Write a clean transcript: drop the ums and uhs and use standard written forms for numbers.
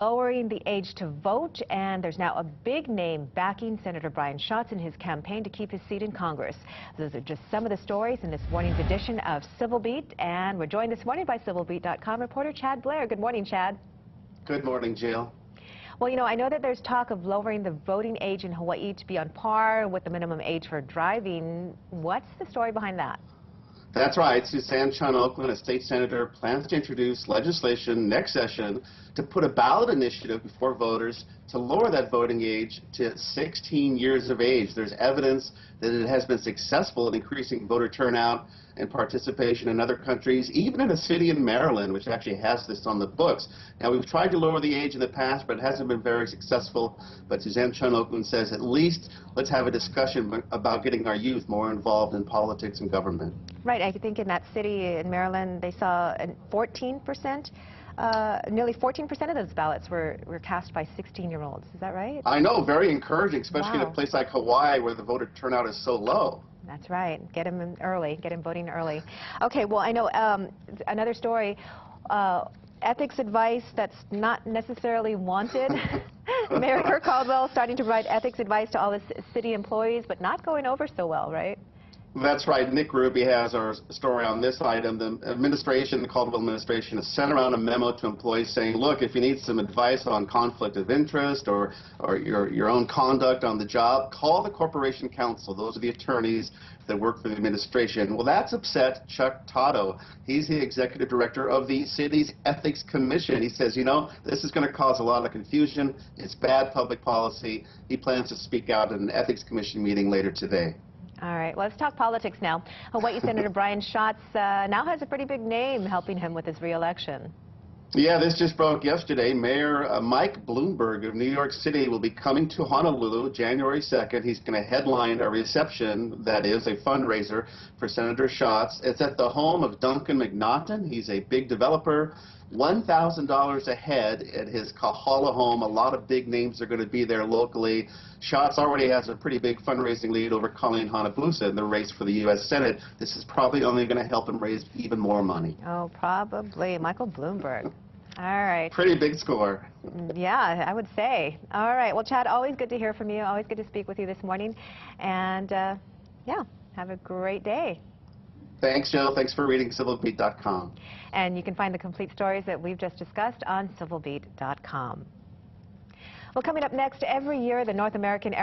Lowering the age to vote, and there's now a big name backing Senator Brian Schatz in his campaign to keep his seat in Congress. Those are just some of the stories in this morning's edition of Civil Beat, and we're joined this morning by civilbeat.com reporter Chad Blair. Good morning, Chad. Good morning, Jill. Well, you know, I know that there's talk of lowering the voting age in Hawaii to be on par with the minimum age for driving. What's the story behind that? That's right. Suzanne Chun Oakland, a state senator, plans to introduce legislation next session to put a ballot initiative before voters to lower that voting age to 16 years of age. There's evidence that it has been successful in increasing voter turnout and participation in other countries, even in a city in Maryland, which actually has this on the books. Now, we've tried to lower the age in the past, but it hasn't been very successful. But Suzanne Chun Oakland says at least let's have a discussion about getting our youth more involved in politics and government. Right. I think in that city in Maryland, they saw 14%. Nearly 14% of those ballots were cast by 16-year-olds. Is that right? I know, very encouraging, especially in Wow. a place like Hawaii where the voter turnout is so low. That's right. Get him in early. Get him voting early. Okay. Well, I know another story. Ethics advice that's not necessarily wanted. Mayor Kirk Caldwell starting to provide ethics advice to all the city employees, but not going over so well, right? That's right. Nick Ruby has our story on this item. The administration, the Caldwell administration, has sent around a memo to employees saying, look, if you need some advice on conflict of interest or your own conduct on the job, call the Corporation Counsel. Those are the attorneys that work for the administration. Well, that's upset Chuck Totto. He's the executive director of the city's Ethics Commission. He says, you know, this is going to cause a lot of confusion. It's bad public policy. He plans to speak out at an Ethics Commission meeting later today. All right, well, let's talk politics now. Hawaii Senator Brian Schatz now has a pretty big name helping him with his re-election. Yeah, this just broke yesterday. Mayor Mike Bloomberg of New York City will be coming to Honolulu January 2nd. He's going to headline a reception, that is, a fundraiser for Senator Schatz. It's at the home of Duncan McNaughton. He's a big developer. $1,000 a head at his Kahala home. A lot of big names are going to be there locally. Schatz already has a pretty big fundraising lead over Colleen Hanabusa in the race for the U.S. Senate. This is probably only going to help him raise even more money. Oh, probably. Michael Bloomberg. All right. Pretty big score. Yeah, I would say. All right. Well, Chad, always good to hear from you. Always good to speak with you this morning. And, yeah, have a great day. Thanks, Jill. Thanks for reading civilbeat.com. And you can find the complete stories that we've just discussed on civilbeat.com. Well, coming up next, every year the North American